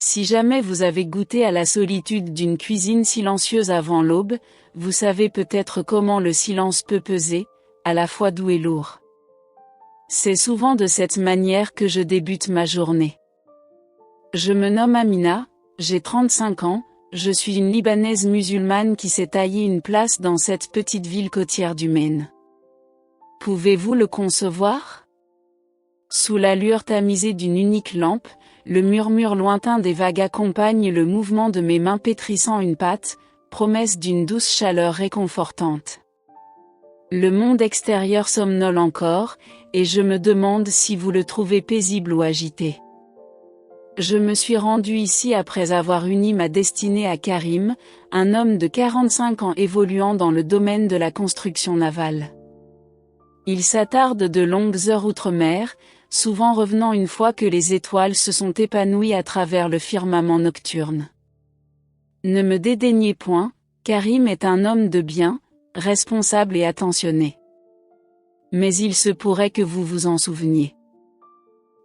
Si jamais vous avez goûté à la solitude d'une cuisine silencieuse avant l'aube, vous savez peut-être comment le silence peut peser, à la fois doux et lourd. C'est souvent de cette manière que je débute ma journée. Je me nomme Amina, j'ai 35 ans, je suis une Libanaise musulmane qui s'est taillé une place dans cette petite ville côtière du Maine. Pouvez-vous le concevoir? Sous la lueur tamisée d'une unique lampe, le murmure lointain des vagues accompagne le mouvement de mes mains pétrissant une pâte, promesse d'une douce chaleur réconfortante. Le monde extérieur somnole encore, et je me demande si vous le trouvez paisible ou agité. Je me suis rendue ici après avoir uni ma destinée à Karim, un homme de 45 ans évoluant dans le domaine de la construction navale. Il s'attarde de longues heures outre-mer, souvent revenant une fois que les étoiles se sont épanouies à travers le firmament nocturne. Ne me dédaignez point, Karim est un homme de bien, responsable et attentionné. Mais il se pourrait que vous vous en souveniez.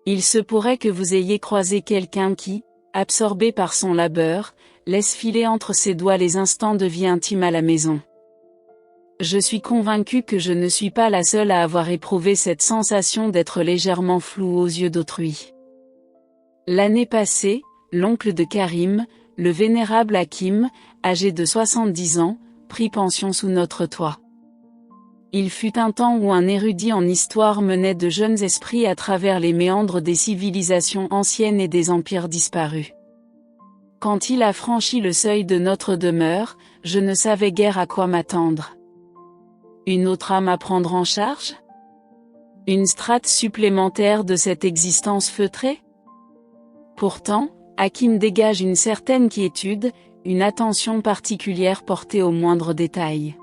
Il se pourrait que vous ayez croisé quelqu'un qui, absorbé par son labeur, laisse filer entre ses doigts les instants de vie intime à la maison. Je suis convaincue que je ne suis pas la seule à avoir éprouvé cette sensation d'être légèrement floue aux yeux d'autrui. L'année passée, l'oncle de Karim, le vénérable Hakim, âgé de 70 ans, prit pension sous notre toit. Il fut un temps où un érudit en histoire menait de jeunes esprits à travers les méandres des civilisations anciennes et des empires disparus. Quand il a franchi le seuil de notre demeure, je ne savais guère à quoi m'attendre. Une autre âme à prendre en charge? Une strate supplémentaire de cette existence feutrée? Pourtant, Hakim dégage une certaine quiétude, une attention particulière portée aux moindres détails.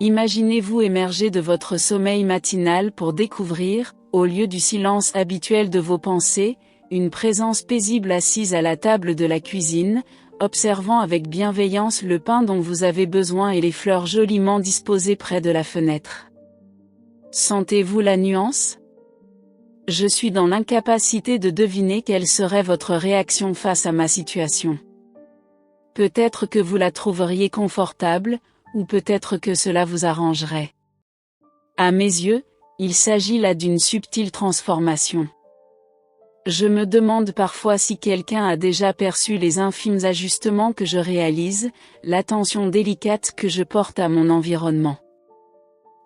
Imaginez-vous émerger de votre sommeil matinal pour découvrir, au lieu du silence habituel de vos pensées, une présence paisible assise à la table de la cuisine, observant avec bienveillance le pain dont vous avez besoin et les fleurs joliment disposées près de la fenêtre. Sentez-vous la nuance? Je suis dans l'incapacité de deviner quelle serait votre réaction face à ma situation. Peut-être que vous la trouveriez confortable, ou peut-être que cela vous arrangerait. À mes yeux, il s'agit là d'une subtile transformation. Je me demande parfois si quelqu'un a déjà perçu les infimes ajustements que je réalise, l'attention délicate que je porte à mon environnement.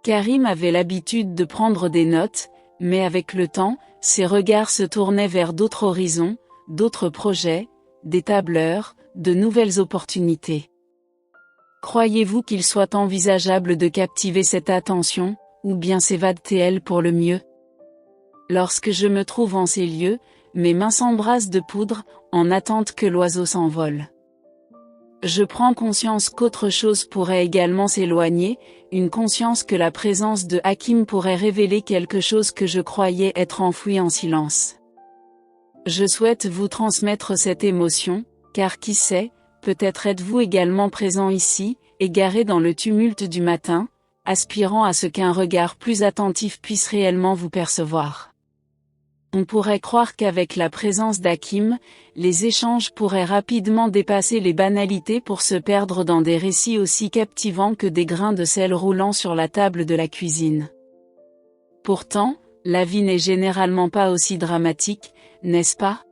Karim avait l'habitude de prendre des notes, mais avec le temps, ses regards se tournaient vers d'autres horizons, d'autres projets, des tableurs, de nouvelles opportunités. Croyez-vous qu'il soit envisageable de captiver cette attention, ou bien s'évade-t-elle pour le mieux? Lorsque je me trouve en ces lieux, mes mains s'embrassent de poudre, en attente que l'oiseau s'envole. Je prends conscience qu'autre chose pourrait également s'éloigner, une conscience que la présence de Hakim pourrait révéler quelque chose que je croyais être enfoui en silence. Je souhaite vous transmettre cette émotion, car qui sait, peut-être êtes-vous également présent ici, égaré dans le tumulte du matin, aspirant à ce qu'un regard plus attentif puisse réellement vous percevoir. On pourrait croire qu'avec la présence d'Hakim, les échanges pourraient rapidement dépasser les banalités pour se perdre dans des récits aussi captivants que des grains de sel roulant sur la table de la cuisine. Pourtant, la vie n'est généralement pas aussi dramatique, n'est-ce pas?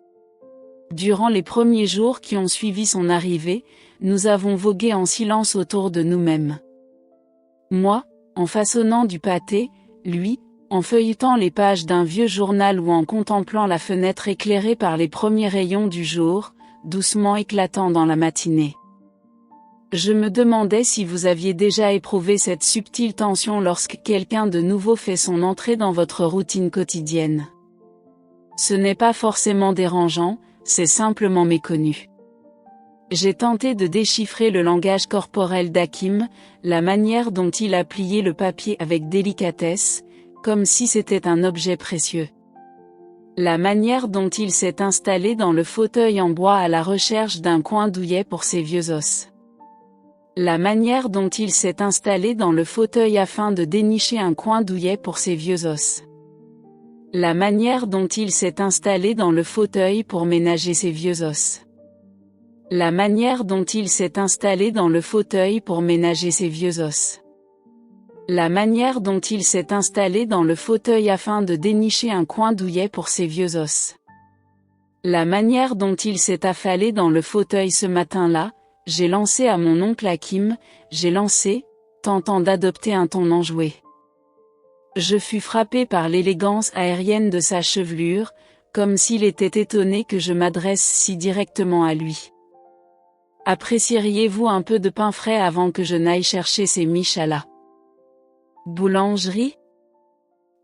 Durant les premiers jours qui ont suivi son arrivée, nous avons vogué en silence autour de nous-mêmes. Moi, en façonnant du pâté, lui, en feuilletant les pages d'un vieux journal ou en contemplant la fenêtre éclairée par les premiers rayons du jour, doucement éclatant dans la matinée. Je me demandais si vous aviez déjà éprouvé cette subtile tension lorsque quelqu'un de nouveau fait son entrée dans votre routine quotidienne. Ce n'est pas forcément dérangeant, c'est simplement méconnu. J'ai tenté de déchiffrer le langage corporel d'Hakim, la manière dont il a plié le papier avec délicatesse, comme si c'était un objet précieux. La manière dont il s'est installé dans le fauteuil en bois à la recherche d'un coin douillet pour ses vieux os. La manière dont il s'est installé dans le fauteuil afin de dénicher un coin douillet pour ses vieux os. La manière dont il s'est installé dans le fauteuil pour ménager ses vieux os. La manière dont il s'est installé dans le fauteuil pour ménager ses vieux os. La manière dont il s'est installé dans le fauteuil afin de dénicher un coin douillet pour ses vieux os. La manière dont il s'est affalé dans le fauteuil ce matin-là, j'ai lancé à mon oncle Hakim, j'ai lancé, tentant d'adopter un ton enjoué. Je fus frappé par l'élégance aérienne de sa chevelure, comme s'il était étonné que je m'adresse si directement à lui. Apprécieriez-vous un peu de pain frais avant que je n'aille chercher ces miches à la boulangerie?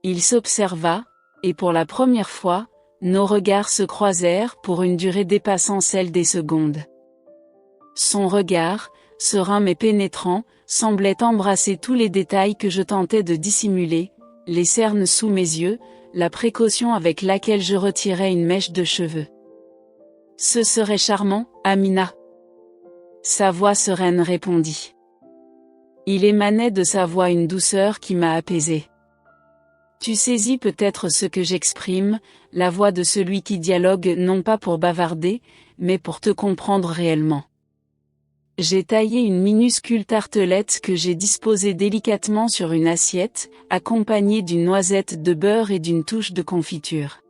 Il s'observa, et pour la première fois, nos regards se croisèrent pour une durée dépassant celle des secondes. Son regard, serein mais pénétrant, semblait embrasser tous les détails que je tentais de dissimuler, les cernes sous mes yeux, la précaution avec laquelle je retirais une mèche de cheveux. Ce serait charmant, Amina. Sa voix sereine répondit. Il émanait de sa voix une douceur qui m'a apaisé. Tu saisis peut-être ce que j'exprime, la voix de celui qui dialogue non pas pour bavarder, mais pour te comprendre réellement. J'ai taillé une minuscule tartelette que j'ai disposée délicatement sur une assiette, accompagnée d'une noisette de beurre et d'une touche de confiture.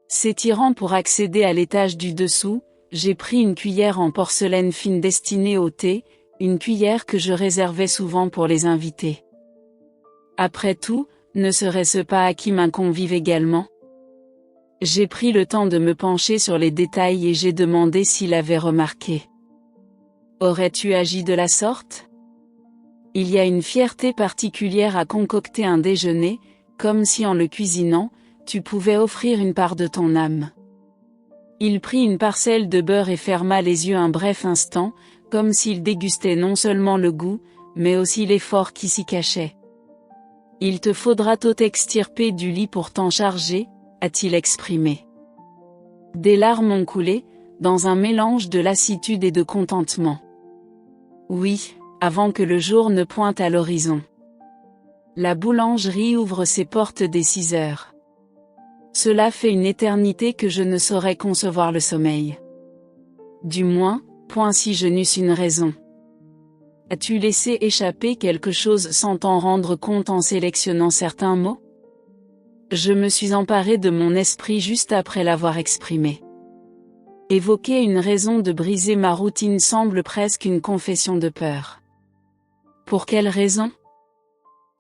S'étirant pour accéder à l'étage du dessous, j'ai pris une cuillère en porcelaine fine destinée au thé, une cuillère que je réservais souvent pour les invités. Après tout, ne serait-ce pas Hakim un convive également? J'ai pris le temps de me pencher sur les détails et j'ai demandé s'il avait remarqué. Aurais-tu agi de la sorte? Il y a une fierté particulière à concocter un déjeuner, comme si en le cuisinant, tu pouvais offrir une part de ton âme. Il prit une parcelle de beurre et ferma les yeux un bref instant, comme s'il dégustait non seulement le goût, mais aussi l'effort qui s'y cachait. Il te faudra t'extirper du lit pour t'en charger, a-t-il exprimé. Des larmes ont coulé, dans un mélange de lassitude et de contentement. Oui, avant que le jour ne pointe à l'horizon. La boulangerie ouvre ses portes dès 6 heures. Cela fait une éternité que je ne saurais concevoir le sommeil. Du moins, point si je n'eusse une raison. As-tu laissé échapper quelque chose sans t'en rendre compte en sélectionnant certains mots? Je me suis emparé de mon esprit juste après l'avoir exprimé. Évoquer une raison de briser ma routine semble presque une confession de peur. Pour quelle raison?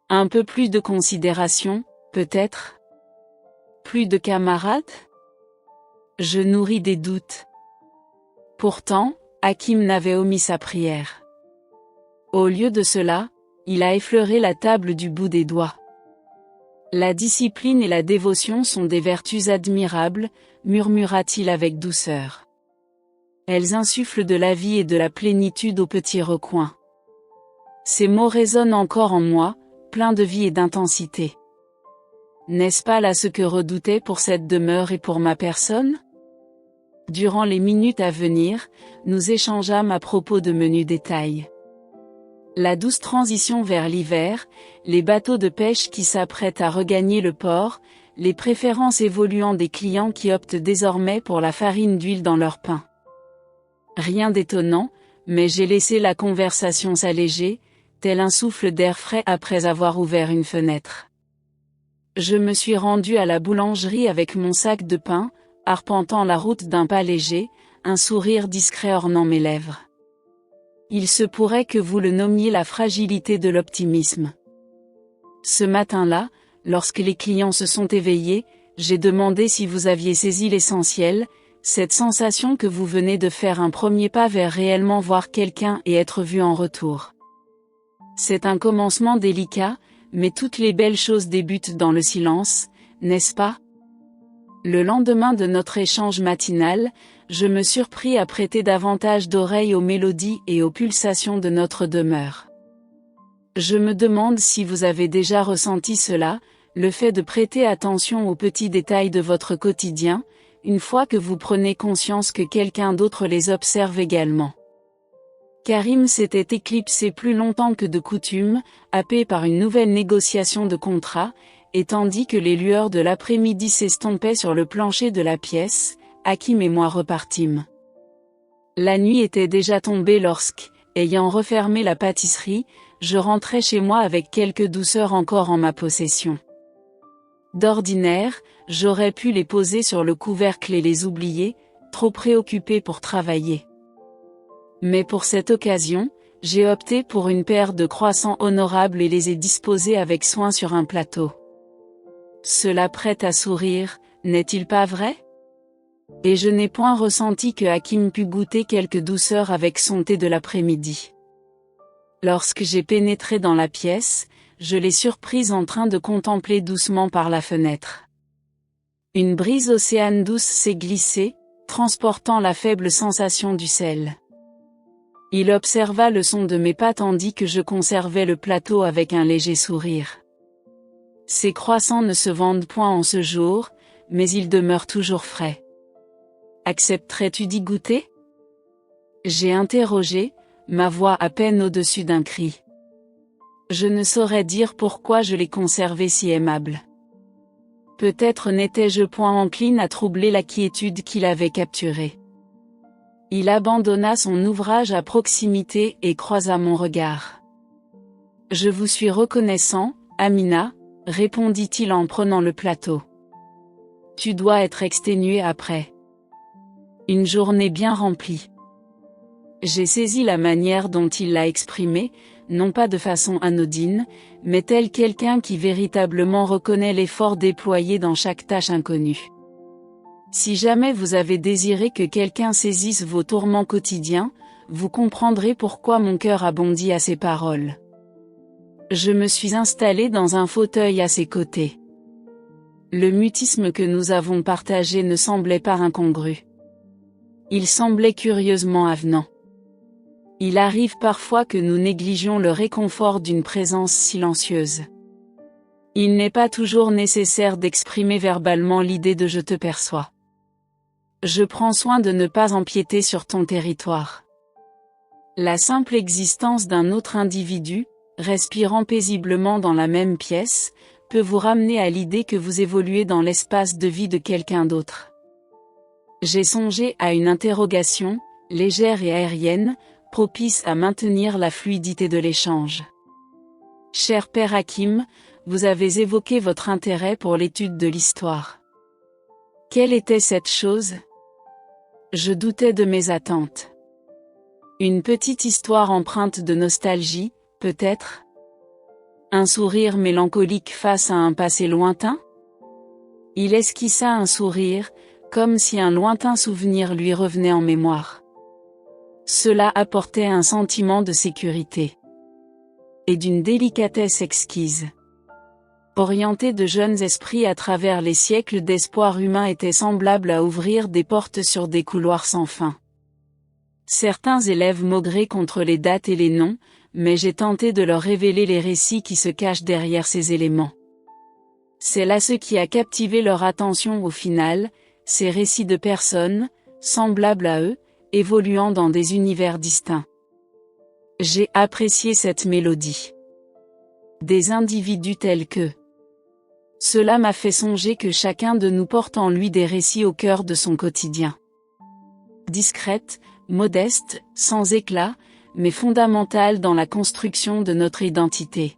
Un peu plus de considération, peut-être? Plus de camarades? Je nourris des doutes. Pourtant, Hakim n'avait omis sa prière. Au lieu de cela, il a effleuré la table du bout des doigts. La discipline et la dévotion sont des vertus admirables, murmura-t-il avec douceur. Elles insufflent de la vie et de la plénitude aux petits recoins. Ces mots résonnent encore en moi, pleins de vie et d'intensité. N'est-ce pas là ce que redoutais pour cette demeure et pour ma personne? Durant les minutes à venir, nous échangeâmes à propos de menus détails. La douce transition vers l'hiver, les bateaux de pêche qui s'apprêtent à regagner le port, les préférences évoluant des clients qui optent désormais pour la farine d'huile dans leur pain. Rien d'étonnant, mais j'ai laissé la conversation s'alléger, tel un souffle d'air frais après avoir ouvert une fenêtre. Je me suis rendu à la boulangerie avec mon sac de pain, arpentant la route d'un pas léger, un sourire discret ornant mes lèvres. Il se pourrait que vous le nommiez la fragilité de l'optimisme. Ce matin-là, lorsque les clients se sont éveillés, j'ai demandé si vous aviez saisi l'essentiel, cette sensation que vous venez de faire un premier pas vers réellement voir quelqu'un et être vu en retour. C'est un commencement délicat, mais toutes les belles choses débutent dans le silence, n'est-ce pas? Le lendemain de notre échange matinal, je me surpris à prêter davantage d'oreilles aux mélodies et aux pulsations de notre demeure. Je me demande si vous avez déjà ressenti cela, le fait de prêter attention aux petits détails de votre quotidien, une fois que vous prenez conscience que quelqu'un d'autre les observe également. Karim s'était éclipsé plus longtemps que de coutume, happé par une nouvelle négociation de contrat, et tandis que les lueurs de l'après-midi s'estompaient sur le plancher de la pièce, Hakim et moi repartîmes. La nuit était déjà tombée lorsque, ayant refermé la pâtisserie, je rentrai chez moi avec quelques douceurs encore en ma possession. D'ordinaire, j'aurais pu les poser sur le couvercle et les oublier, trop préoccupé pour travailler. Mais pour cette occasion, j'ai opté pour une paire de croissants honorables et les ai disposés avec soin sur un plateau. Cela prête à sourire, n'est-il pas vrai? Et je n'ai point ressenti que Hakim pût goûter quelque douceur avec son thé de l'après-midi. Lorsque j'ai pénétré dans la pièce, je l'ai surprise en train de contempler doucement par la fenêtre. Une brise océane douce s'est glissée, transportant la faible sensation du sel. Il observa le son de mes pas tandis que je conservais le plateau avec un léger sourire. Ces croissants ne se vendent point en ce jour, mais ils demeurent toujours frais. Accepterais-tu d'y goûter? J'ai interrogé, ma voix à peine au-dessus d'un cri. Je ne saurais dire pourquoi je les conservais si aimables. Peut-être n'étais-je point encline à troubler la quiétude qui l'avait capturé. Il abandonna son ouvrage à proximité et croisa mon regard. « Je vous suis reconnaissant, Amina », répondit-il en prenant le plateau. « Tu dois être exténuée après. Une journée bien remplie. » J'ai saisi la manière dont il l'a exprimé, non pas de façon anodine, mais tel quelqu'un qui véritablement reconnaît l'effort déployé dans chaque tâche inconnue. Si jamais vous avez désiré que quelqu'un saisisse vos tourments quotidiens, vous comprendrez pourquoi mon cœur a bondi à ces paroles. Je me suis installé dans un fauteuil à ses côtés. Le mutisme que nous avons partagé ne semblait pas incongru. Il semblait curieusement avenant. Il arrive parfois que nous négligions le réconfort d'une présence silencieuse. Il n'est pas toujours nécessaire d'exprimer verbalement l'idée de « je te perçois ». Je prends soin de ne pas empiéter sur ton territoire. La simple existence d'un autre individu, respirant paisiblement dans la même pièce, peut vous ramener à l'idée que vous évoluez dans l'espace de vie de quelqu'un d'autre. J'ai songé à une interrogation, légère et aérienne, propice à maintenir la fluidité de l'échange. Cher père Hakim, vous avez évoqué votre intérêt pour l'étude de l'histoire. Quelle était cette chose? Je doutais de mes attentes. Une petite histoire empreinte de nostalgie, peut-être? Un sourire mélancolique face à un passé lointain? Il esquissa un sourire, comme si un lointain souvenir lui revenait en mémoire. Cela apportait un sentiment de sécurité. Et d'une délicatesse exquise. Orienter de jeunes esprits à travers les siècles d'espoir humain était semblable à ouvrir des portes sur des couloirs sans fin. Certains élèves maugraient contre les dates et les noms, mais j'ai tenté de leur révéler les récits qui se cachent derrière ces éléments. C'est là ce qui a captivé leur attention au final, ces récits de personnes, semblables à eux, évoluant dans des univers distincts. J'ai apprécié cette mélodie. Des individus tels que. Cela m'a fait songer que chacun de nous porte en lui des récits au cœur de son quotidien. Discrète, modeste, sans éclat, mais fondamentale dans la construction de notre identité.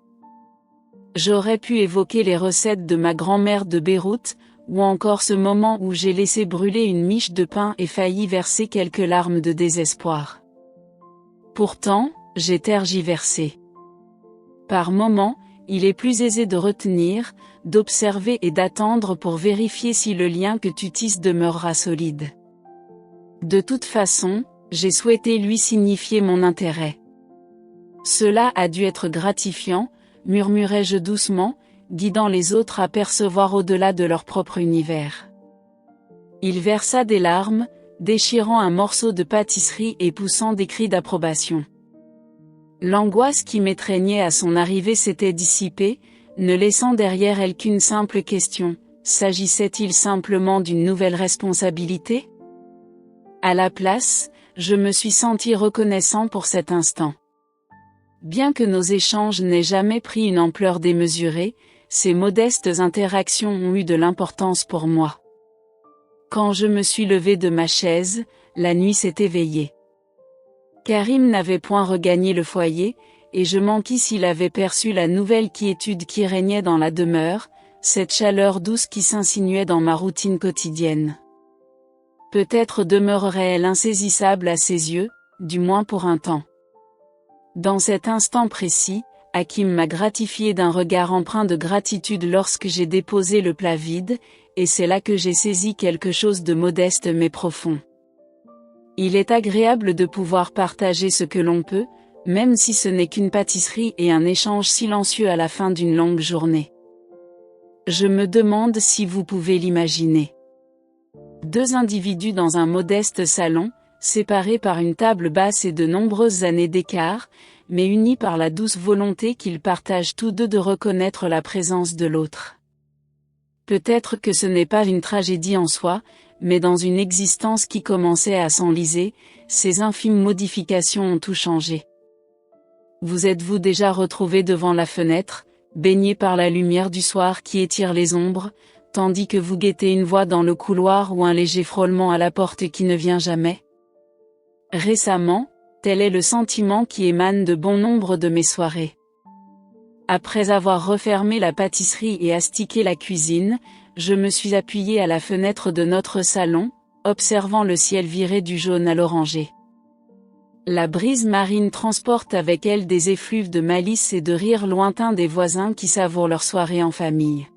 J'aurais pu évoquer les recettes de ma grand-mère de Beyrouth, ou encore ce moment où j'ai laissé brûler une miche de pain et failli verser quelques larmes de désespoir. Pourtant, j'ai tergiversé. Par moments, il est plus aisé de retenir, d'observer et d'attendre pour vérifier si le lien que tu tisses demeurera solide. De toute façon, j'ai souhaité lui signifier mon intérêt. Cela a dû être gratifiant, murmurai-je doucement, guidant les autres à percevoir au-delà de leur propre univers. Il versa des larmes, déchirant un morceau de pâtisserie et poussant des cris d'approbation. L'angoisse qui m'étreignait à son arrivée s'était dissipée, ne laissant derrière elle qu'une simple question, s'agissait-il simplement d'une nouvelle responsabilité? À la place, je me suis senti reconnaissant pour cet instant. Bien que nos échanges n'aient jamais pris une ampleur démesurée, ces modestes interactions ont eu de l'importance pour moi. Quand je me suis levé de ma chaise, la nuit s'est éveillée. Karim n'avait point regagné le foyer, et je m'enquis s'il avait perçu la nouvelle quiétude qui régnait dans la demeure, cette chaleur douce qui s'insinuait dans ma routine quotidienne. Peut-être demeurerait-elle insaisissable à ses yeux, du moins pour un temps. Dans cet instant précis, Hakim m'a gratifié d'un regard empreint de gratitude lorsque j'ai déposé le plat vide, et c'est là que j'ai saisi quelque chose de modeste mais profond. Il est agréable de pouvoir partager ce que l'on peut, même si ce n'est qu'une pâtisserie et un échange silencieux à la fin d'une longue journée. Je me demande si vous pouvez l'imaginer. Deux individus dans un modeste salon, séparés par une table basse et de nombreuses années d'écart, mais unis par la douce volonté qu'ils partagent tous deux de reconnaître la présence de l'autre. Peut-être que ce n'est pas une tragédie en soi, mais dans une existence qui commençait à s'enliser, ces infimes modifications ont tout changé. Vous êtes-vous déjà retrouvé devant la fenêtre, baigné par la lumière du soir qui étire les ombres, tandis que vous guettez une voix dans le couloir ou un léger frôlement à la porte qui ne vient jamais? Récemment, tel est le sentiment qui émane de bon nombre de mes soirées. Après avoir refermé la pâtisserie et astiqué la cuisine, je me suis appuyé à la fenêtre de notre salon, observant le ciel virer du jaune à l'orangé. La brise marine transporte avec elle des effluves de malice et de rires lointains des voisins qui savourent leur soirée en famille.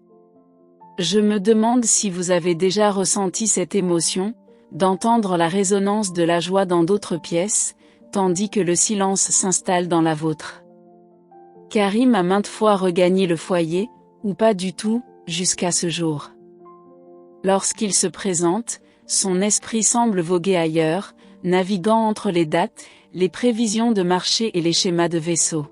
Je me demande si vous avez déjà ressenti cette émotion, d'entendre la résonance de la joie dans d'autres pièces, tandis que le silence s'installe dans la vôtre. Karim a maintes fois regagné le foyer, ou pas du tout, jusqu'à ce jour. Lorsqu'il se présente, son esprit semble voguer ailleurs, naviguant entre les dates, les prévisions de marché et les schémas de vaisseau.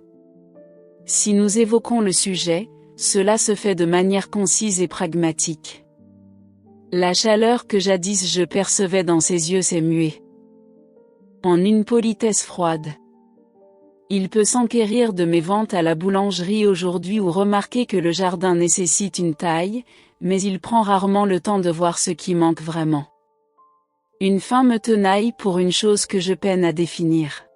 Si nous évoquons le sujet, cela se fait de manière concise et pragmatique. La chaleur que jadis je percevais dans ses yeux s'est muée en une politesse froide. Il peut s'enquérir de mes ventes à la boulangerie aujourd'hui ou remarquer que le jardin nécessite une taille, mais il prend rarement le temps de voir ce qui manque vraiment. Une faim me tenaille pour une chose que je peine à définir.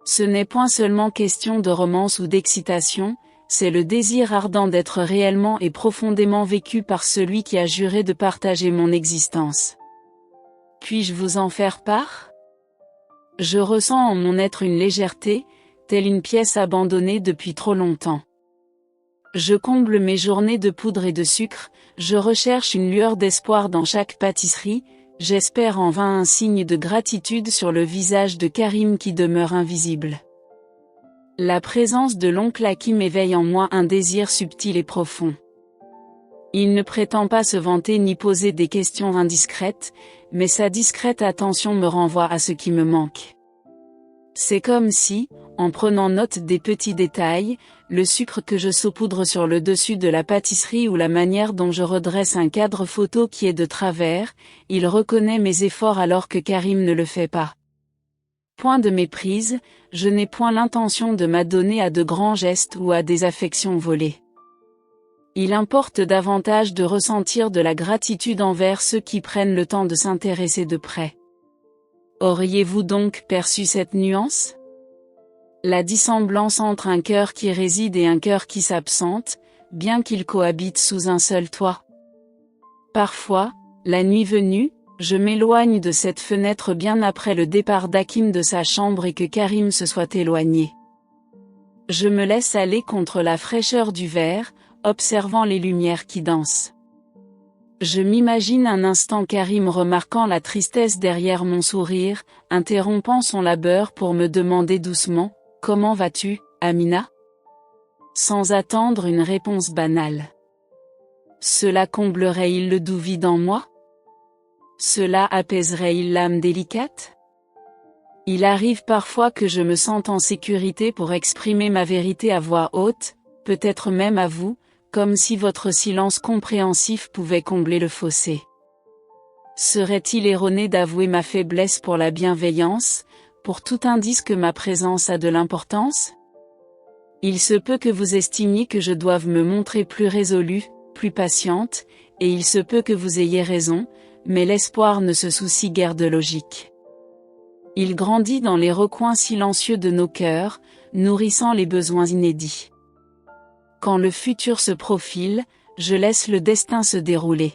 Ce n'est point seulement question de romance ou d'excitation, c'est le désir ardent d'être réellement et profondément vécu par celui qui a juré de partager mon existence. Puis-je vous en faire part ? Je ressens en mon être une légèreté, telle une pièce abandonnée depuis trop longtemps. Je comble mes journées de poudre et de sucre, je recherche une lueur d'espoir dans chaque pâtisserie, j'espère en vain un signe de gratitude sur le visage de Karim qui demeure invisible. La présence de l'oncle Hakim éveille en moi un désir subtil et profond. Il ne prétend pas se vanter ni poser des questions indiscrètes, mais sa discrète attention me renvoie à ce qui me manque. C'est comme si, en prenant note des petits détails, le sucre que je saupoudre sur le dessus de la pâtisserie ou la manière dont je redresse un cadre photo qui est de travers, il reconnaît mes efforts alors que Karim ne le fait pas. Point de méprise, je n'ai point l'intention de m'adonner à de grands gestes ou à des affections volées. Il importe davantage de ressentir de la gratitude envers ceux qui prennent le temps de s'intéresser de près. Auriez-vous donc perçu cette nuance ? La dissemblance entre un cœur qui réside et un cœur qui s'absente, bien qu'ils cohabitent sous un seul toit. Parfois, la nuit venue, je m'éloigne de cette fenêtre bien après le départ d'Hakim de sa chambre et que Karim se soit éloigné. Je me laisse aller contre la fraîcheur du verre, observant les lumières qui dansent. Je m'imagine un instant Karim remarquant la tristesse derrière mon sourire, interrompant son labeur pour me demander doucement « Comment vas-tu, Amina ?» sans attendre une réponse banale. Cela comblerait-il le doux vide en moi ? Cela apaiserait-il l'âme délicate ? Il arrive parfois que je me sente en sécurité pour exprimer ma vérité à voix haute, peut-être même à vous, comme si votre silence compréhensif pouvait combler le fossé. Serait-il erroné d'avouer ma faiblesse pour la bienveillance, pour tout indice que ma présence a de l'importance ? Il se peut que vous estimiez que je doive me montrer plus résolue, plus patiente, et il se peut que vous ayez raison, mais l'espoir ne se soucie guère de logique. Il grandit dans les recoins silencieux de nos cœurs, nourrissant les besoins inédits. Quand le futur se profile, je laisse le destin se dérouler.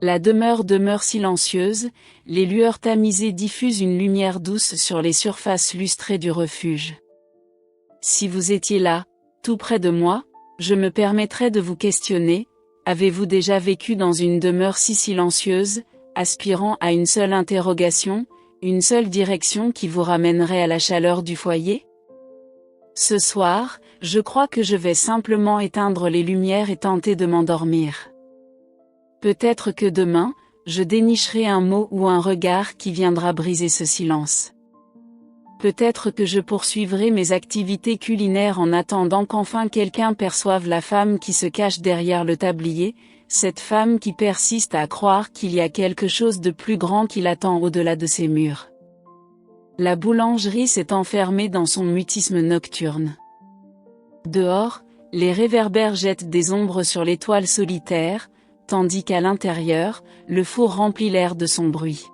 La demeure demeure silencieuse, les lueurs tamisées diffusent une lumière douce sur les surfaces lustrées du refuge. Si vous étiez là, tout près de moi, je me permettrais de vous questionner, avez-vous déjà vécu dans une demeure si silencieuse, aspirant à une seule interrogation, une seule direction qui vous ramènerait à la chaleur du foyer? Ce soir, je crois que je vais simplement éteindre les lumières et tenter de m'endormir. Peut-être que demain, je dénicherai un mot ou un regard qui viendra briser ce silence. Peut-être que je poursuivrai mes activités culinaires en attendant qu'enfin quelqu'un perçoive la femme qui se cache derrière le tablier, cette femme qui persiste à croire qu'il y a quelque chose de plus grand qui l'attend au-delà de ces murs. La boulangerie s'est enfermée dans son mutisme nocturne. Dehors, les réverbères jettent des ombres sur les toiles solitaires, tandis qu'à l'intérieur, le four remplit l'air de son bruit.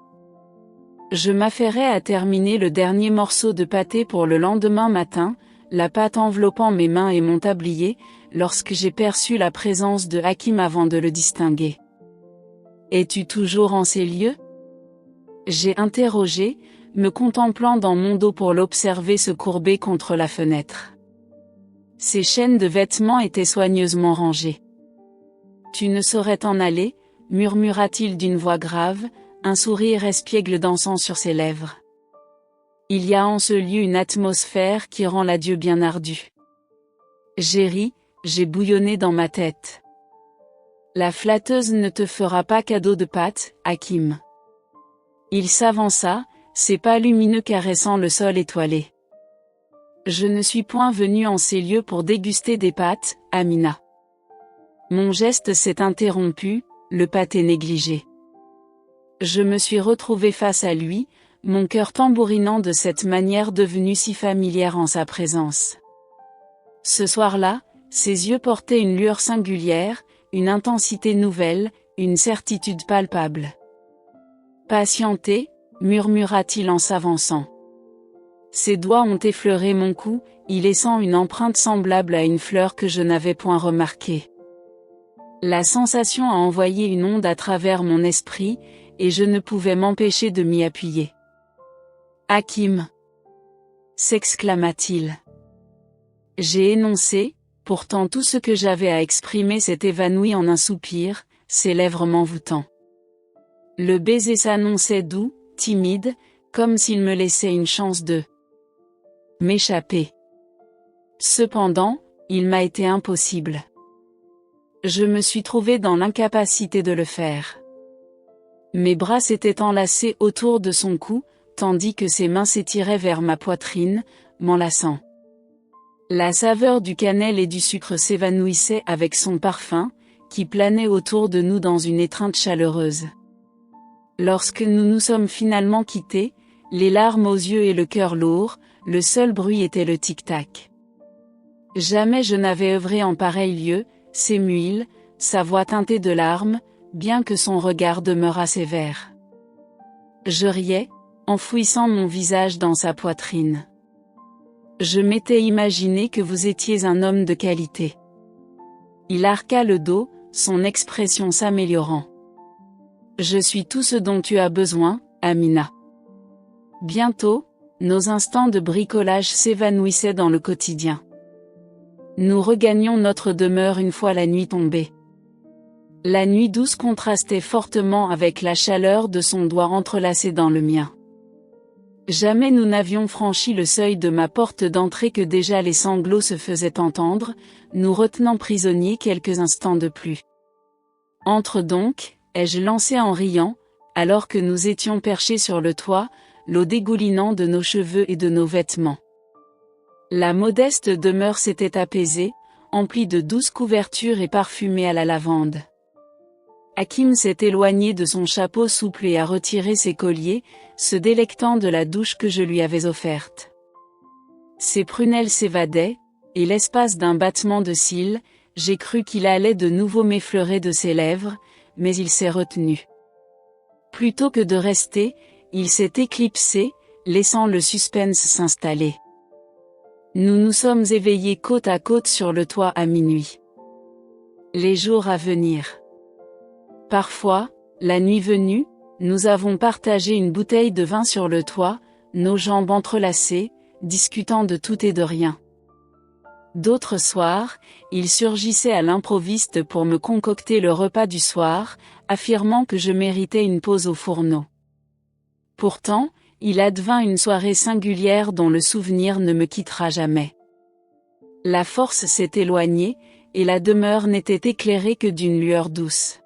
Je m'affairais à terminer le dernier morceau de pâté pour le lendemain matin, la pâte enveloppant mes mains et mon tablier, lorsque j'ai perçu la présence de Hakim avant de le distinguer. « Es-tu toujours en ces lieux ?» J'ai interrogé, me contemplant dans mon dos pour l'observer se courber contre la fenêtre. Ses chaînes de vêtements étaient soigneusement rangées. « Tu ne saurais t'en aller ?» murmura-t-il d'une voix grave, un sourire espiègle dansant sur ses lèvres. Il y a en ce lieu une atmosphère qui rend l'adieu bien ardu. J'ai ri, j'ai bouillonné dans ma tête. La flatteuse ne te fera pas cadeau de pâte, Hakim. Il s'avança, ses pas lumineux caressant le sol étoilé. Je ne suis point venu en ces lieux pour déguster des pâtes, Amina. Mon geste s'est interrompu, le pâté négligé. Je me suis retrouvé face à lui, mon cœur tambourinant de cette manière devenue si familière en sa présence. Ce soir-là, ses yeux portaient une lueur singulière, une intensité nouvelle, une certitude palpable. « Patientez » murmura-t-il en s'avançant. Ses doigts ont effleuré mon cou, y laissant une empreinte semblable à une fleur que je n'avais point remarquée. La sensation a envoyé une onde à travers mon esprit, et je ne pouvais m'empêcher de m'y appuyer. « Hakim !» s'exclama-t-il. J'ai énoncé, pourtant tout ce que j'avais à exprimer s'est évanoui en un soupir, ses lèvres m'envoûtant. Le baiser s'annonçait doux, timide, comme s'il me laissait une chance de m'échapper. Cependant, il m'a été impossible. Je me suis trouvé dans l'incapacité de le faire. Mes bras s'étaient enlacés autour de son cou, tandis que ses mains s'étiraient vers ma poitrine, m'enlaçant. La saveur du cannelle et du sucre s'évanouissait avec son parfum, qui planait autour de nous dans une étreinte chaleureuse. Lorsque nous nous sommes finalement quittés, les larmes aux yeux et le cœur lourd, le seul bruit était le tic-tac. Jamais je n'avais œuvré en pareil lieu, s'émut-il, sa voix teintée de larmes, bien que son regard demeurât sévère. Je riais, enfouissant mon visage dans sa poitrine. Je m'étais imaginé que vous étiez un homme de qualité. Il arqua le dos, son expression s'améliorant. Je suis tout ce dont tu as besoin, Amina. Bientôt, nos instants de bricolage s'évanouissaient dans le quotidien. Nous regagnions notre demeure une fois la nuit tombée. La nuit douce contrastait fortement avec la chaleur de son doigt entrelacé dans le mien. Jamais nous n'avions franchi le seuil de ma porte d'entrée que déjà les sanglots se faisaient entendre, nous retenant prisonniers quelques instants de plus. « Entre donc », ai-je lancé en riant, alors que nous étions perchés sur le toit, l'eau dégoulinant de nos cheveux et de nos vêtements. La modeste demeure s'était apaisée, emplie de douces couvertures et parfumée à la lavande. Hakim s'est éloigné de son chapeau souple et a retiré ses colliers, se délectant de la douche que je lui avais offerte. Ses prunelles s'évadaient, et l'espace d'un battement de cils, j'ai cru qu'il allait de nouveau m'effleurer de ses lèvres, mais il s'est retenu. Plutôt que de rester, il s'est éclipsé, laissant le suspense s'installer. Nous nous sommes éveillés côte à côte sur le toit à minuit. Les jours à venir. Parfois, la nuit venue, nous avons partagé une bouteille de vin sur le toit, nos jambes entrelacées, discutant de tout et de rien. D'autres soirs, il surgissait à l'improviste pour me concocter le repas du soir, affirmant que je méritais une pause au fourneau. Pourtant, il advint une soirée singulière dont le souvenir ne me quittera jamais. La force s'est éloignée, et la demeure n'était éclairée que d'une lueur douce.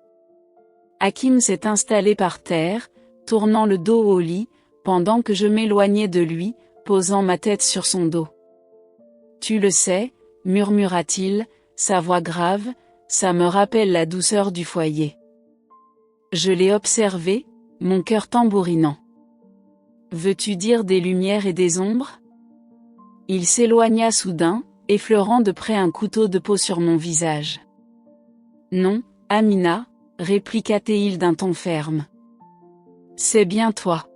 Hakim s'est installé par terre, tournant le dos au lit, pendant que je m'éloignais de lui, posant ma tête sur son dos. « Tu le sais, » murmura-t-il, sa voix grave, « ça me rappelle la douceur du foyer. » Je l'ai observé, mon cœur tambourinant. « Veux-tu dire des lumières et des ombres ?» Il s'éloigna soudain, effleurant de près un couteau de peau sur mon visage. « Non, Amina, » répliqua-t-il d'un ton ferme. « C'est bien toi. »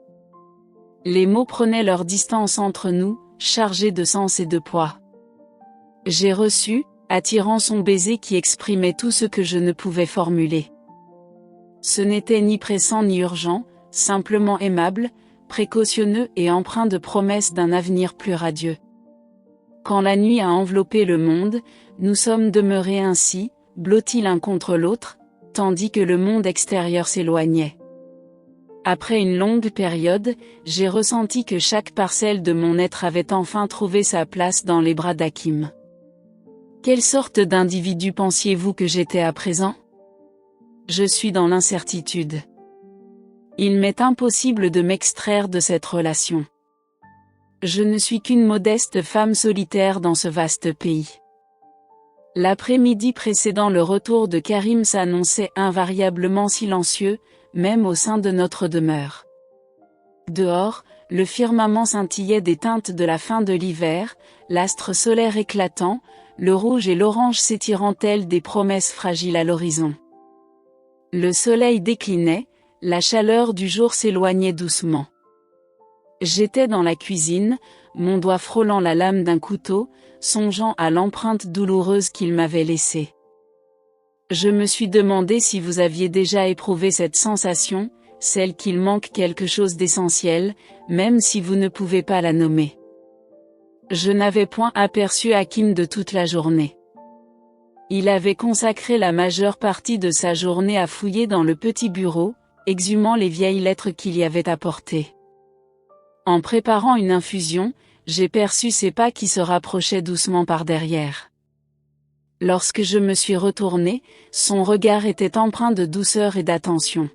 Les mots prenaient leur distance entre nous, chargés de sens et de poids. J'ai reçu, attirant son baiser qui exprimait tout ce que je ne pouvais formuler. Ce n'était ni pressant ni urgent, simplement aimable, précautionneux et empreint de promesses d'un avenir plus radieux. Quand la nuit a enveloppé le monde, nous sommes demeurés ainsi, blottis l'un contre l'autre, tandis que le monde extérieur s'éloignait. Après une longue période, j'ai ressenti que chaque parcelle de mon être avait enfin trouvé sa place dans les bras d'Hakim. Quelle sorte d'individu pensiez-vous que j'étais à présent ? Je suis dans l'incertitude. Il m'est impossible de m'extraire de cette relation. Je ne suis qu'une modeste femme solitaire dans ce vaste pays. L'après-midi précédant le retour de Karim s'annonçait invariablement silencieux, même au sein de notre demeure. Dehors, le firmament scintillait des teintes de la fin de l'hiver, l'astre solaire éclatant, le rouge et l'orange s'étirant tels des promesses fragiles à l'horizon. Le soleil déclinait, la chaleur du jour s'éloignait doucement. J'étais dans la cuisine, mon doigt frôlant la lame d'un couteau, songeant à l'empreinte douloureuse qu'il m'avait laissée. Je me suis demandé si vous aviez déjà éprouvé cette sensation, celle qu'il manque quelque chose d'essentiel, même si vous ne pouvez pas la nommer. Je n'avais point aperçu Hakim de toute la journée. Il avait consacré la majeure partie de sa journée à fouiller dans le petit bureau, exhumant les vieilles lettres qu'il y avait apportées. En préparant une infusion, j'ai perçu ses pas qui se rapprochaient doucement par derrière. Lorsque je me suis retournée, son regard était empreint de douceur et d'attention.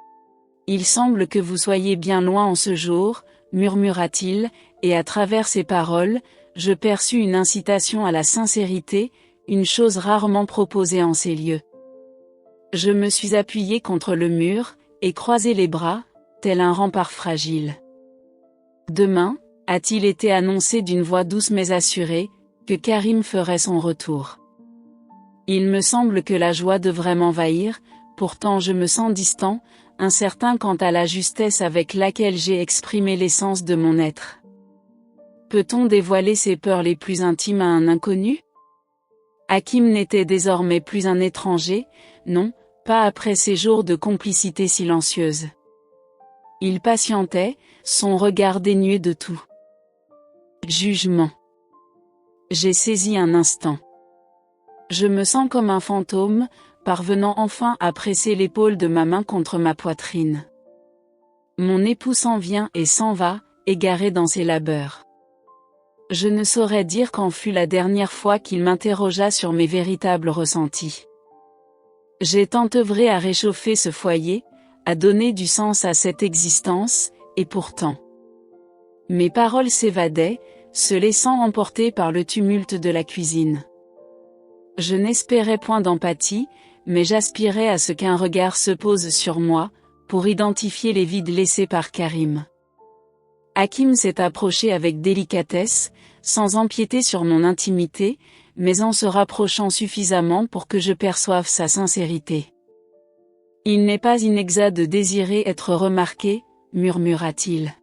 « Il semble que vous soyez bien loin en ce jour, » murmura-t-il, et à travers ses paroles, je perçus une incitation à la sincérité, une chose rarement proposée en ces lieux. Je me suis appuyée contre le mur, et croisé les bras, tel un rempart fragile. « Demain » a-t-il été annoncé d'une voix douce mais assurée, que Karim ferait son retour. Il me semble que la joie devrait m'envahir, pourtant je me sens distant, incertain quant à la justesse avec laquelle j'ai exprimé l'essence de mon être. Peut-on dévoiler ses peurs les plus intimes à un inconnu ? Hakim n'était désormais plus un étranger, non, pas après ces jours de complicité silencieuse. Il patientait, son regard dénué de tout jugement. J'ai saisi un instant. Je me sens comme un fantôme, parvenant enfin à presser l'épaule de ma main contre ma poitrine. Mon époux s'en vient et s'en va, égaré dans ses labeurs. Je ne saurais dire quand fut la dernière fois qu'il m'interrogea sur mes véritables ressentis. J'ai tant œuvré à réchauffer ce foyer, à donner du sens à cette existence, et pourtant. Mes paroles s'évadaient, se laissant emporter par le tumulte de la cuisine. Je n'espérais point d'empathie, mais j'aspirais à ce qu'un regard se pose sur moi, pour identifier les vides laissés par Karim. Hakim s'est approché avec délicatesse, sans empiéter sur mon intimité, mais en se rapprochant suffisamment pour que je perçoive sa sincérité. Il n'est pas inexact de désirer être remarqué, murmura-t-il.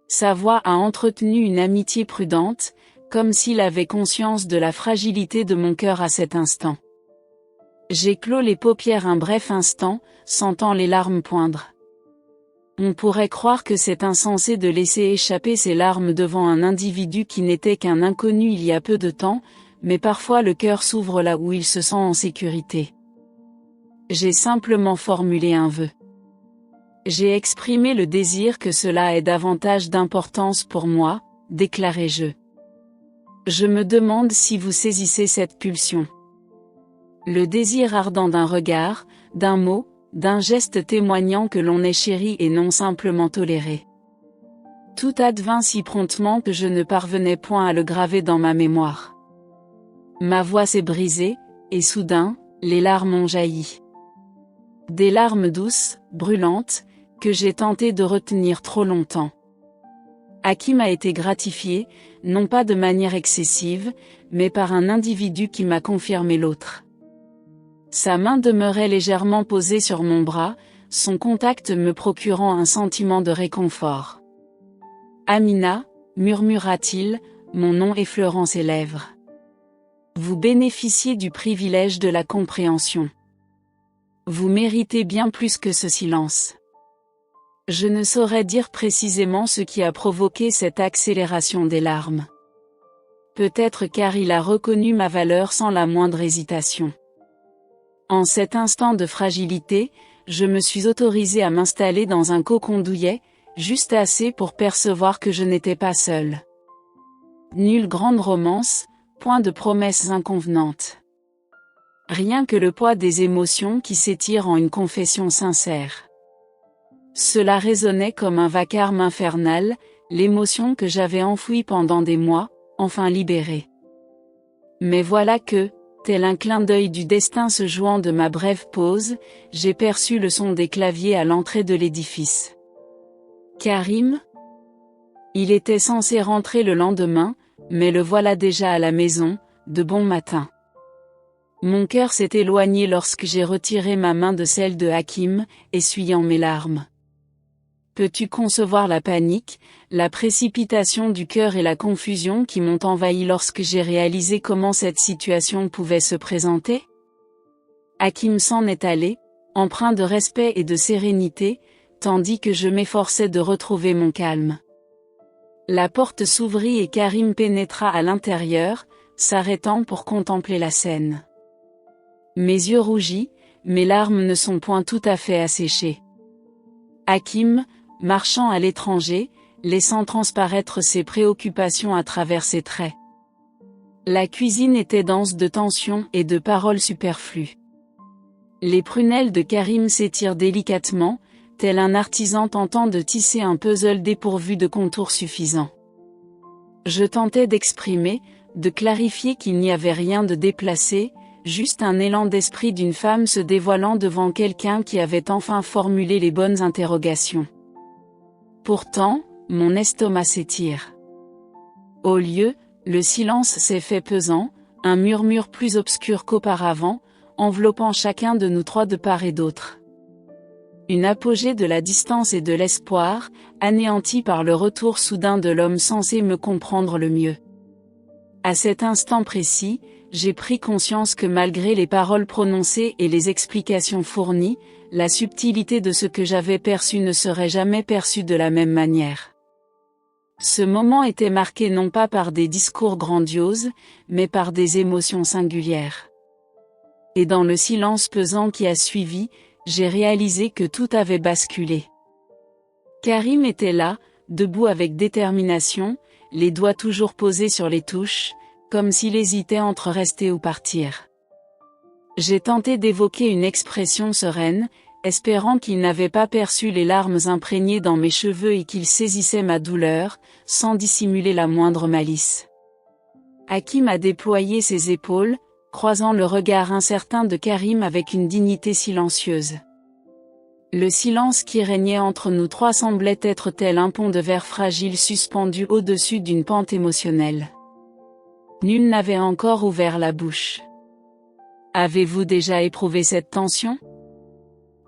Sa voix a entretenu une amitié prudente, comme s'il avait conscience de la fragilité de mon cœur à cet instant. J'ai clos les paupières un bref instant, sentant les larmes poindre. On pourrait croire que c'est insensé de laisser échapper ses larmes devant un individu qui n'était qu'un inconnu il y a peu de temps, mais parfois le cœur s'ouvre là où il se sent en sécurité. J'ai simplement formulé un vœu. J'ai exprimé le désir que cela ait davantage d'importance pour moi, déclarai-je. Je me demande si vous saisissez cette pulsion. Le désir ardent d'un regard, d'un mot, d'un geste témoignant que l'on est chéri et non simplement toléré. Tout advint si promptement que je ne parvenais point à le graver dans ma mémoire. Ma voix s'est brisée, et soudain, les larmes ont jailli. Des larmes douces, brûlantes, que j'ai tenté de retenir trop longtemps. Hakim a été gratifié, non pas de manière excessive, mais par un individu qui m'a confirmé l'autre. Sa main demeurait légèrement posée sur mon bras, son contact me procurant un sentiment de réconfort. Amina, murmura-t-il, mon nom effleurant ses lèvres. Vous bénéficiez du privilège de la compréhension. Vous méritez bien plus que ce silence. Je ne saurais dire précisément ce qui a provoqué cette accélération des larmes. Peut-être car il a reconnu ma valeur sans la moindre hésitation. En cet instant de fragilité, je me suis autorisé à m'installer dans un cocon douillet, juste assez pour percevoir que je n'étais pas seul. Nulle grande romance, point de promesses inconvenantes. Rien que le poids des émotions qui s'étirent en une confession sincère. Cela résonnait comme un vacarme infernal, l'émotion que j'avais enfouie pendant des mois, enfin libérée. Mais voilà que, tel un clin d'œil du destin se jouant de ma brève pause, j'ai perçu le son des claviers à l'entrée de l'édifice. Karim ? Il était censé rentrer le lendemain, mais le voilà déjà à la maison, de bon matin. Mon cœur s'est éloigné lorsque j'ai retiré ma main de celle de Hakim, essuyant mes larmes. Peux-tu concevoir la panique, la précipitation du cœur et la confusion qui m'ont envahi lorsque j'ai réalisé comment cette situation pouvait se présenter ? Hakim s'en est allé, empreint de respect et de sérénité, tandis que je m'efforçais de retrouver mon calme. La porte s'ouvrit et Karim pénétra à l'intérieur, s'arrêtant pour contempler la scène. Mes yeux rougis, mes larmes ne sont point tout à fait asséchées. Hakim, marchant à l'étranger, laissant transparaître ses préoccupations à travers ses traits. La cuisine était dense de tensions et de paroles superflues. Les prunelles de Karim s'étirent délicatement, tel un artisan tentant de tisser un puzzle dépourvu de contours suffisants. Je tentais d'exprimer, de clarifier qu'il n'y avait rien de déplacé, juste un élan d'esprit d'une femme se dévoilant devant quelqu'un qui avait enfin formulé les bonnes interrogations. Pourtant, mon estomac s'étire. Au lieu, le silence s'est fait pesant, un murmure plus obscur qu'auparavant, enveloppant chacun de nous trois de part et d'autre. Une apogée de la distance et de l'espoir, anéantie par le retour soudain de l'homme censé me comprendre le mieux. À cet instant précis, j'ai pris conscience que malgré les paroles prononcées et les explications fournies, la subtilité de ce que j'avais perçu ne serait jamais perçue de la même manière. Ce moment était marqué non pas par des discours grandioses, mais par des émotions singulières. Et dans le silence pesant qui a suivi, j'ai réalisé que tout avait basculé. Karim était là, debout avec détermination, les doigts toujours posés sur les touches, comme s'il hésitait entre rester ou partir. J'ai tenté d'évoquer une expression sereine, espérant qu'il n'avait pas perçu les larmes imprégnées dans mes cheveux et qu'il saisissait ma douleur, sans dissimuler la moindre malice. Hakim a déployé ses épaules, croisant le regard incertain de Karim avec une dignité silencieuse. Le silence qui régnait entre nous trois semblait être tel un pont de verre fragile suspendu au-dessus d'une pente émotionnelle. Nul n'avait encore ouvert la bouche. Avez-vous déjà éprouvé cette tension?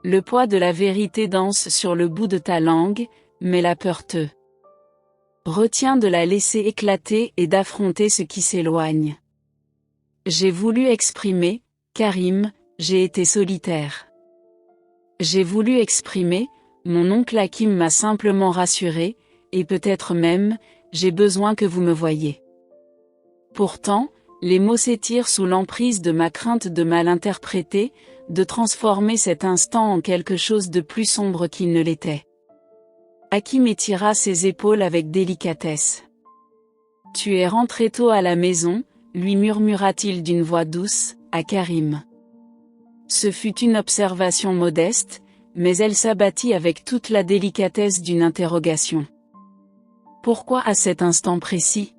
Le poids de la vérité danse sur le bout de ta langue, mais la peur te retient de la laisser éclater et d'affronter ce qui s'éloigne. J'ai voulu exprimer, Karim, j'ai été solitaire. J'ai voulu exprimer, mon oncle Hakim m'a simplement rassuré, et peut-être même, j'ai besoin que vous me voyiez. Pourtant, les mots s'étirent sous l'emprise de ma crainte de mal interpréter, de transformer cet instant en quelque chose de plus sombre qu'il ne l'était. Hakim étira ses épaules avec délicatesse. « Tu es rentré tôt à la maison », lui murmura-t-il d'une voix douce, à Karim. Ce fut une observation modeste, mais elle s'abattit avec toute la délicatesse d'une interrogation. Pourquoi à cet instant précis?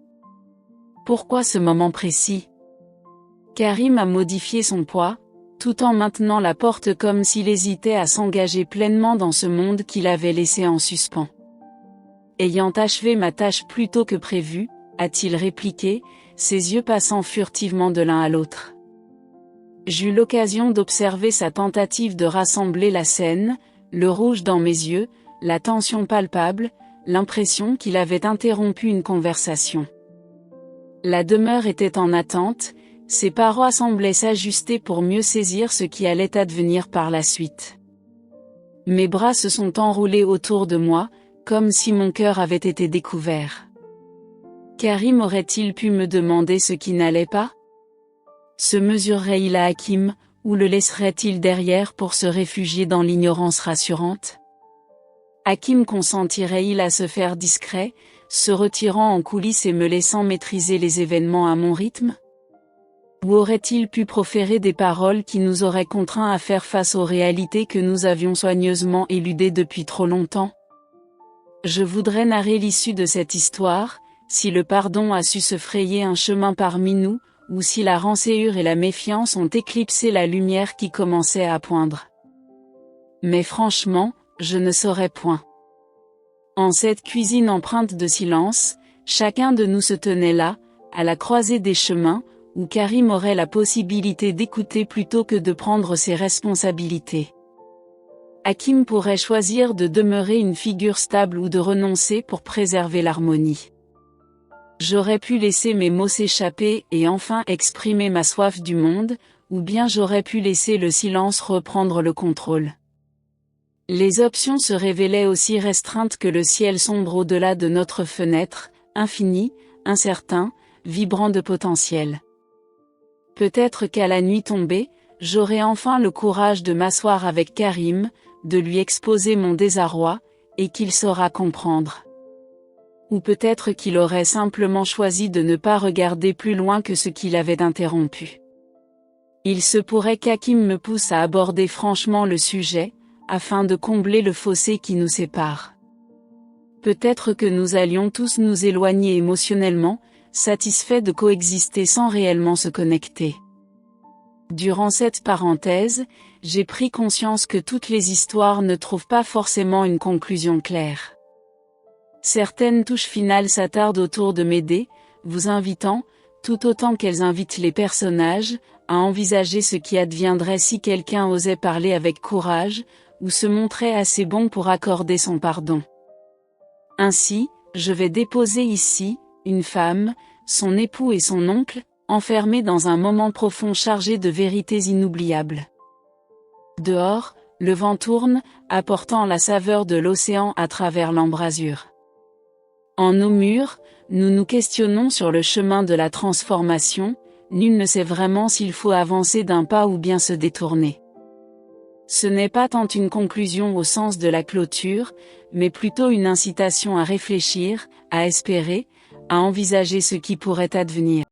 Pourquoi ce moment précis? Karim a modifié son poids, tout en maintenant la porte comme s'il hésitait à s'engager pleinement dans ce monde qu'il avait laissé en suspens. Ayant achevé ma tâche plus tôt que prévu, a-t-il répliqué, ses yeux passant furtivement de l'un à l'autre. J'eus l'occasion d'observer sa tentative de rassembler la scène, le rouge dans mes yeux, la tension palpable, l'impression qu'il avait interrompu une conversation. La demeure était en attente, ses parois semblaient s'ajuster pour mieux saisir ce qui allait advenir par la suite. Mes bras se sont enroulés autour de moi, comme si mon cœur avait été découvert. Karim aurait-il pu me demander ce qui n'allait pas? Se mesurerait-il à Hakim, ou le laisserait-il derrière pour se réfugier dans l'ignorance rassurante? Hakim consentirait-il à se faire discret, se retirant en coulisses et me laissant maîtriser les événements à mon rythme? Ou aurait-il pu proférer des paroles qui nous auraient contraints à faire face aux réalités que nous avions soigneusement éludées depuis trop longtemps? Je voudrais narrer l'issue de cette histoire, si le pardon a su se frayer un chemin parmi nous, ou si la rancœur et la méfiance ont éclipsé la lumière qui commençait à poindre. Mais franchement, je ne saurais point. En cette cuisine empreinte de silence, chacun de nous se tenait là, à la croisée des chemins, où Karim aurait la possibilité d'écouter plutôt que de prendre ses responsabilités. Hakim pourrait choisir de demeurer une figure stable ou de renoncer pour préserver l'harmonie. J'aurais pu laisser mes mots s'échapper et enfin exprimer ma soif du monde, ou bien j'aurais pu laisser le silence reprendre le contrôle. Les options se révélaient aussi restreintes que le ciel sombre au-delà de notre fenêtre, infini, incertain, vibrant de potentiel. Peut-être qu'à la nuit tombée, j'aurai enfin le courage de m'asseoir avec Karim, de lui exposer mon désarroi, et qu'il saura comprendre. Ou peut-être qu'il aurait simplement choisi de ne pas regarder plus loin que ce qu'il avait interrompu. Il se pourrait qu'Hakim me pousse à aborder franchement le sujet, afin de combler le fossé qui nous sépare. Peut-être que nous allions tous nous éloigner émotionnellement, satisfaits de coexister sans réellement se connecter. Durant cette parenthèse, j'ai pris conscience que toutes les histoires ne trouvent pas forcément une conclusion claire. Certaines touches finales s'attardent autour de m'aider, vous invitant, tout autant qu'elles invitent les personnages, à envisager ce qui adviendrait si quelqu'un osait parler avec courage, ou se montrait assez bon pour accorder son pardon. Ainsi, je vais déposer ici, une femme, son époux et son oncle, enfermés dans un moment profond chargé de vérités inoubliables. Dehors, le vent tourne, apportant la saveur de l'océan à travers l'embrasure. En nos murs, nous nous questionnons sur le chemin de la transformation, nul ne sait vraiment s'il faut avancer d'un pas ou bien se détourner. Ce n'est pas tant une conclusion au sens de la clôture, mais plutôt une incitation à réfléchir, à espérer, à envisager ce qui pourrait advenir.